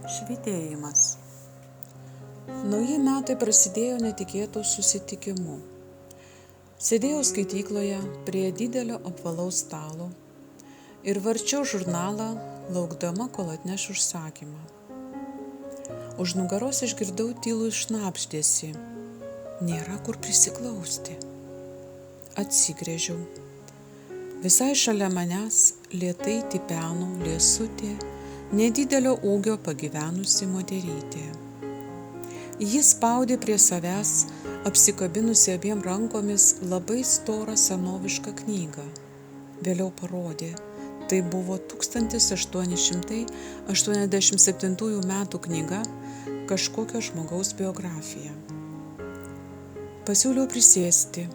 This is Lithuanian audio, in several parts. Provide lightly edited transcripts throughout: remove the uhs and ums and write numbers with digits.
Švytėjimas. Nauji metai prasidėjo netikėtų susitikimu. Sėdėjau skaitykloje prie didelio apvalaus stalo ir varčiau žurnalą, laukdama, kol atneš užsakymą. Už nugaros išgirdau tylų šnabždesį. Nėra kur prisiglausti. Atsigręžiau. Visai šalia manęs lėtai tipeno liesutė, nedidelio ūgio pagyvenusi moterytė. Jis spaudė prie savęs, apsikabinusi abiem rankomis labai storą senovišką knygą. Vėliau parodė, tai buvo 1887 metų knyga, kažkokio žmogaus biografija. Pasiūliau prisėsti.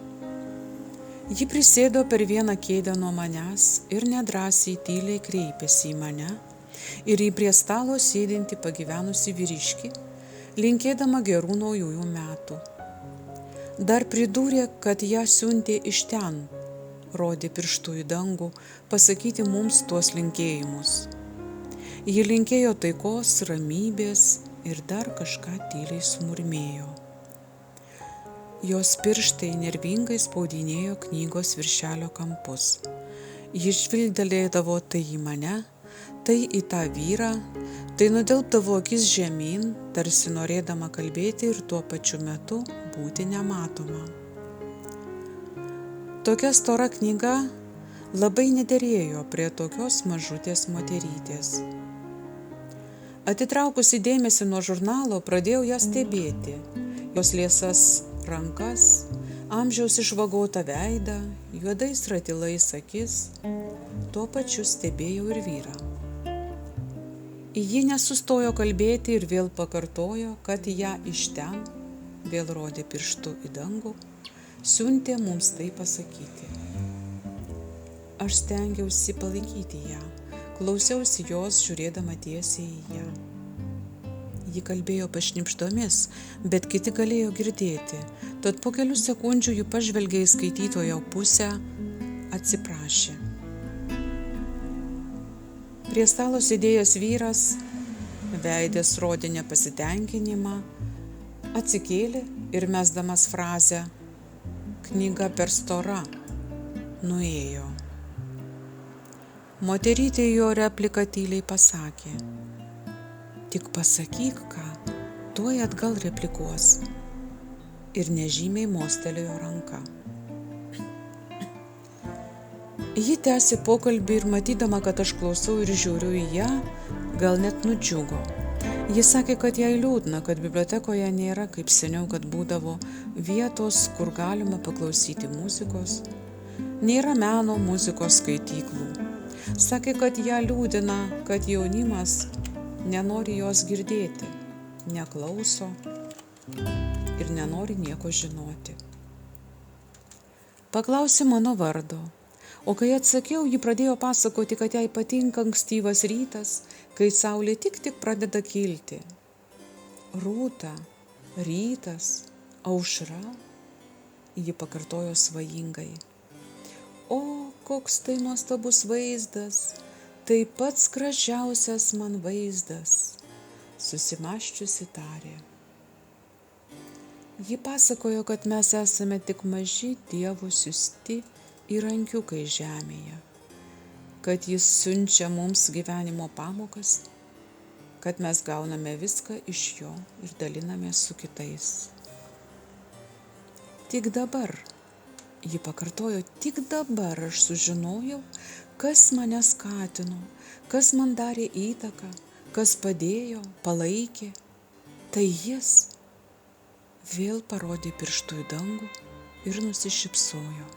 Ji prisėdo per vieną kėdę nuo manęs ir nedrąsiai tyliai kreipėsi į mane ir į prie stalo sėdintį pagyvenusi vyriškį, linkėdama gerų naujųjų metų. Dar pridūrė, kad ją siuntė iš ten, rodė pirštu į dangų, pasakyti mums tuos linkėjimus. Ji linkėjo taikos, ramybės ir dar kažką tyliai sumurmėjo. Jos pirštai nervingai spaudinėjo knygos viršelio kampus. Ji žvilgtelėdavo tai į mane, tai į tą vyrą, tai nudelbdavo akis žemyn, tarsi norėdama kalbėti ir tuo pačiu metu būti nematoma. Tokia stora knyga labai nederėjo prie tokios mažutės moterytės. Atitraukusi dėmesį nuo žurnalo, pradėjau ją stebėti. Jos liesas rankas, amžiaus išvagotą veidą, juodais ratilais akis, tuo pačiu stebėjau ir vyrą. Ji nesustojo kalbėti ir vėl pakartojo, kad ją iš ten, vėl rodė pirštu į dangų, siuntė mums tai pasakyti. Aš stengiausi palaikyti ją, klausiausi jos, žiūrėdama tiesiai į ją. Ji kalbėjo pašnibždomis, bet kiti galėjo girdėti. Tad po kelių sekundžių ji pažvelgė į skaitytojo pusę, atsiprašė. Prie stalo sėdėjęs vyras, veidas rodė nepasitenkinimą, atsikėlė ir mesdamas frazę "knyga per stora" nuėjo. Moterytė jo repliką tyliai pasakė: "Tik pasakyk ką, tuoj atgal replikuos." Ir nežymiai mostelėjo ranka. Ji tęsė pokalbį ir matydama, kad aš klausau ir žiūriu į ją, gal net nudžiugo. Ji sakė, kad jai liūdna, kad bibliotekoje nėra kaip seniau, kad būdavo vietos, kur galima paklausyti muzikos. Nėra meno muzikos skaityklų. Sakė, kad ją liūdina, kad jaunimas nenori jos girdėti, neklauso ir nenori nieko žinoti. Paklausė mano vardo, o kai atsakiau, ji pradėjo pasakoti, kad jai patinka ankstyvas rytas, kai saulė tik pradeda kilti. Rūta, rytas, aušra, ji pakartojo svajingai. O, koks tai nuostabus vaizdas! Tai pats gražiausias man vaizdas, susimąsčiusi tarė. Ji pasakojo, kad mes esame tik maži Dievo siųsti įrankiukai žemėje, kad jis siunčia mums gyvenimo pamokas, kad mes gauname viską iš jo ir dalinamės su kitais. Tik dabar, ji pakartojo, tik dabar aš sužinojau, kas mane skatino, kas man darė įtaką, kas padėjo, palaikė. Tai jis vėl parodė pirštu į dangų ir nusišypsojo.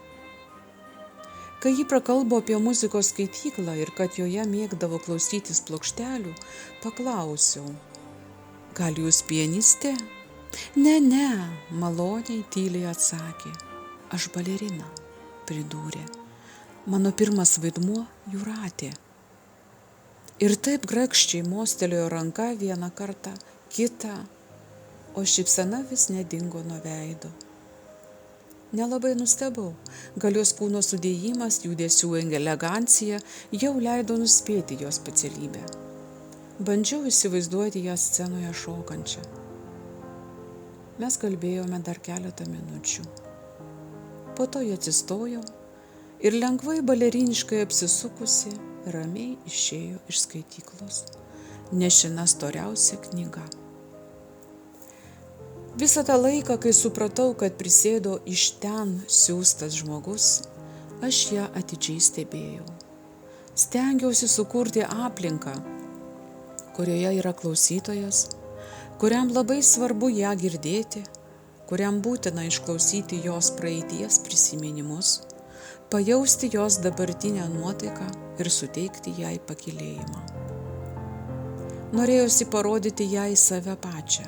Kai ji prakalbo apie muzikos skaityklą ir kad joje mėgdavo klausytis plokštelių, paklausiau: "Gal jūs pianistė?" Ne, maloniai tyliai atsakė. "Aš balerina", pridūrė. "Mano pirmas vaidmuo Jūratė." Ir taip grakščiai mostelėjo ranka vieną kartą, kitą, o šypsena vis nedingo nuo veido. Nelabai nustebau, gal jos kūno sudėjimas, judesių elegancija jau leido nuspėti jos specialybę. Bandžiau įsivaizduoti ją scenoje šokančią. Mes kalbėjome dar keletą minučių. Po to ji atsistojo ir lengvai baleriniškai apsisukusi ramiai išėjo iš skaityklos, nešina storiausia knyga. Visą tą laiką, kai supratau, kad prisėdo iš ten siųstas žmogus, aš ją atidžiai stebėjau. Stengiausi sukurti aplinką, kurioje yra klausytojas, kuriam labai svarbu ją girdėti, kuriam būtina išklausyti jos praeities prisiminimus, pajausti jos dabartinę nuotaiką ir suteikti jai pakylėjimą. Norėjosi parodyti jai save pačią,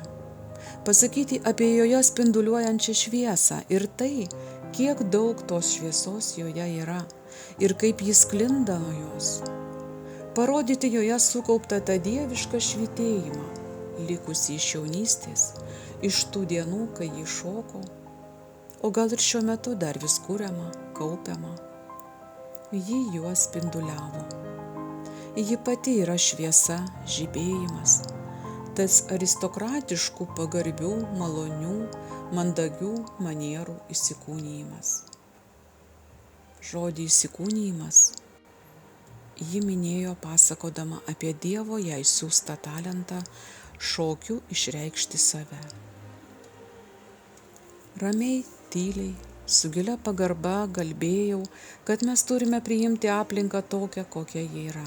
pasakyti apie joje spinduliuojančią šviesą ir tai, kiek daug tos šviesos joje yra ir kaip jis sklinda nuo jos. Parodyti joje sukauptą tą dievišką švytėjimą, likusį iš jaunystės, iš tų dienų, kai ji šoko, o gal ir šiuo metu dar vis kuriama, kaupiama. Ji juos spinduliavo. Ji pati yra šviesa, žibėjimas, tas aristokratiškų, pagarbių, malonių, mandagių manierų įsikūnijimas. Žodį įsikūnijimas ji minėjo pasakodama apie Dievo jai siųstą talentą šokiu išreikšti save. Ramiai, tyliai, su gilia pagarba kalbėjau, kad mes turime priimti aplinką tokią, kokia ji yra.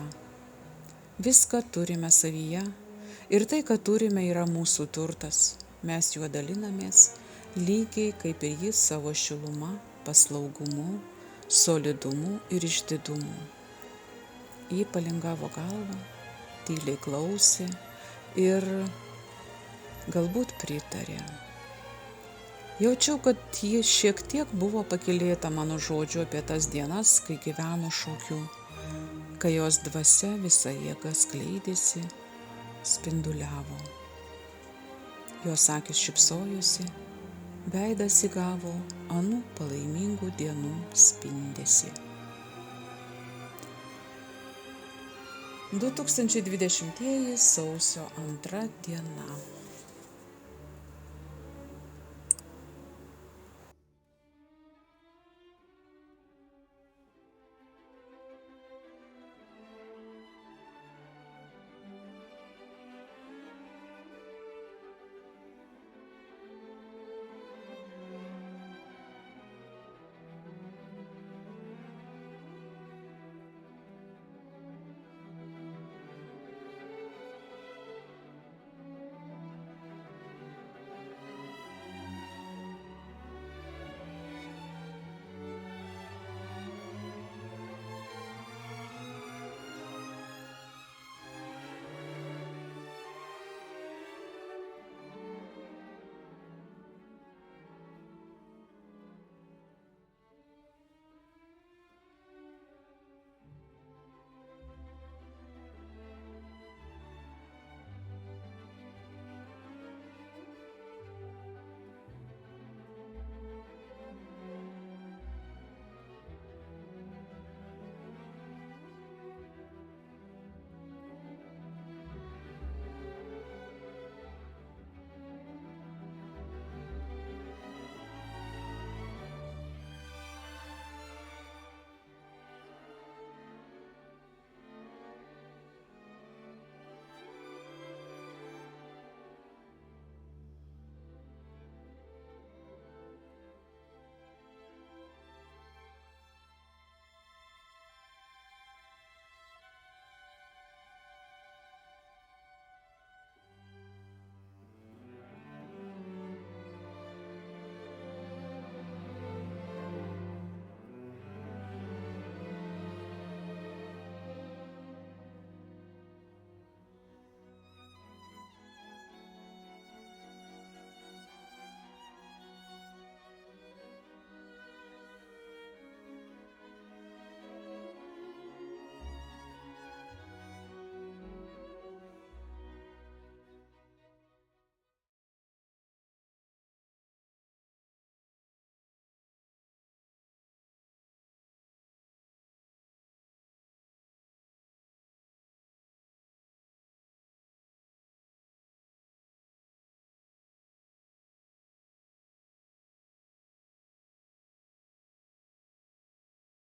Viską turime savyje ir tai, ką turime, yra mūsų turtas. Mes juo dalinamės, lygiai kaip ir jis savo šiluma, paslaugumu, solidumu ir išdidumu. Ji palingavo galvą, tyliai klausė ir galbūt pritarė. Jaučiau, kad ji šiek tiek buvo pakylėta mano žodžių apie tas dienas, kai gyveno šokiu, kai jos dvasia visa jėga skleidėsi, spinduliavo. Jos akys šypsojosi, veidas įgavo anų palaimingų dienų spindesį. 2020 sausio 2 diena.